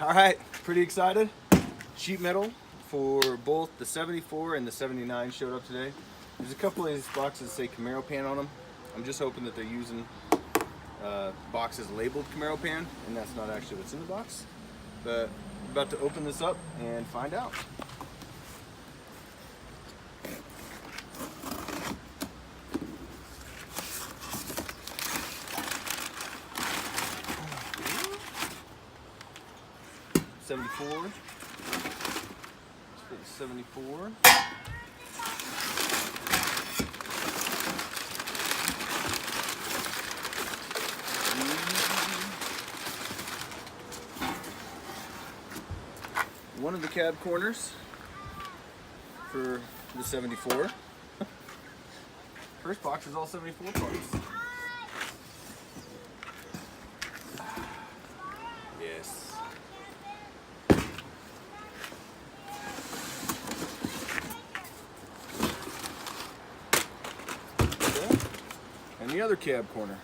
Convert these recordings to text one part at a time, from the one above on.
All right, pretty excited. Sheet metal for both the 74 and the 79 showed up today. There's a couple of these boxes that say Camaro Pan on them. I'm just hoping that they're using boxes labeled Camaro Pan, and that's not actually what's in the box. But I'm about to open this up and find out. '74. Let's put the 74. One of the cab corners for the 74. First box is all 74 parts. Yes. Okay. And the other cab corner.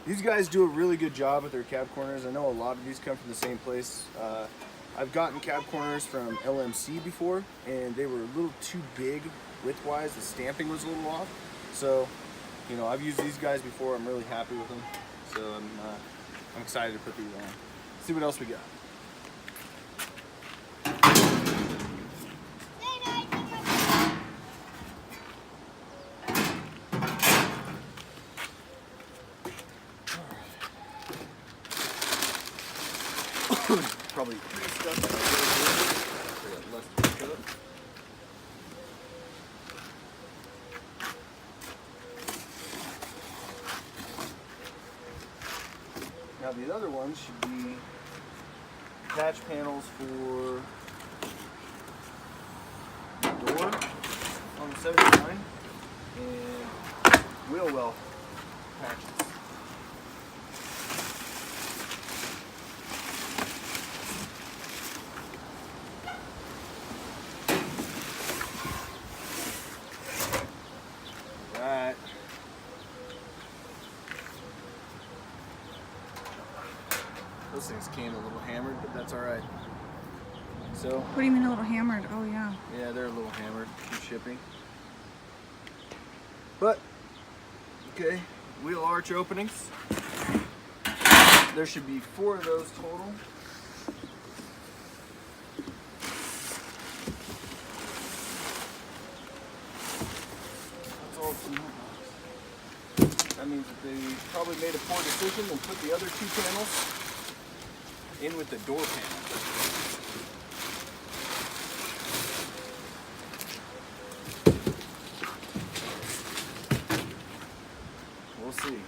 These guys do a really good job with their cab corners. I know a lot of these come from the same place. I've gotten cab corners from LMC before, and they were a little too big width-wise. The stamping was a little off. So, you know, I've used these guys before. I'm really happy with them. So I'm excited to put these on. See what else we got. Probably three stuff. I got less to pick up. Now the other ones should be patch panels for the door on the 79 and wheel well patches. Right. Those things came a little hammered, but that's all right. So. What do you mean a little hammered? Oh yeah. Yeah, they're a little hammered from shipping. But, okay, wheel arch openings. There should be 4 of those total. That's all it's in that box. That means that they probably made a poor decision and put the other 2 panels in with the door panel. We'll see.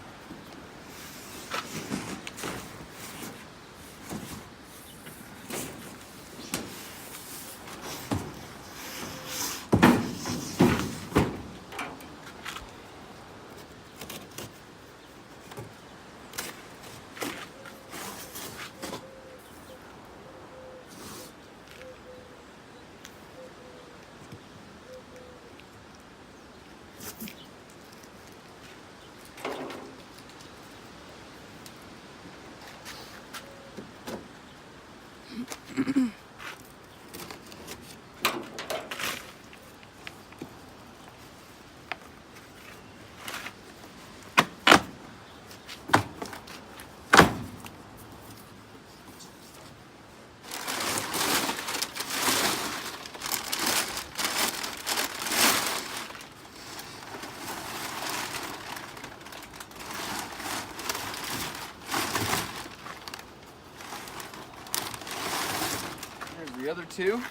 The other 2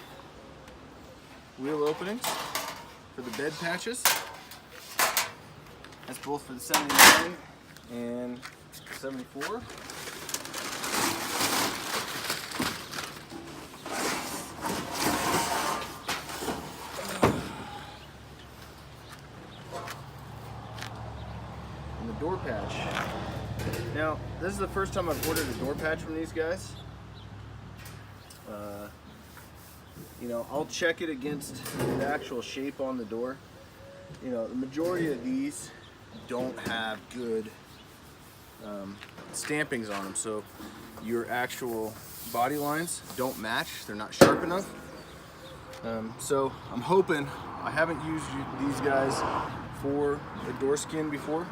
wheel openings for the bed patches. That's both for the 79 and 74. And the door patch. Now, this is the first time I've ordered a door patch from these guys. You know, I'll check it against the actual shape on the door. You know, the majority of these don't have good stampings on them, so your actual body lines don't match. They're not sharp enough. So I'm hoping, I haven't used these guys for the door skin before.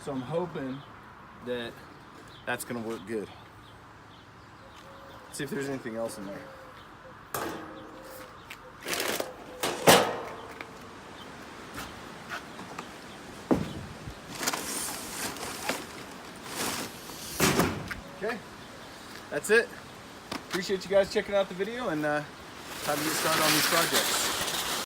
So I'm hoping that that's gonna work good. Let's see if there's anything else in there. Okay, that's it. Appreciate you guys checking out the video, and time to get started on these projects.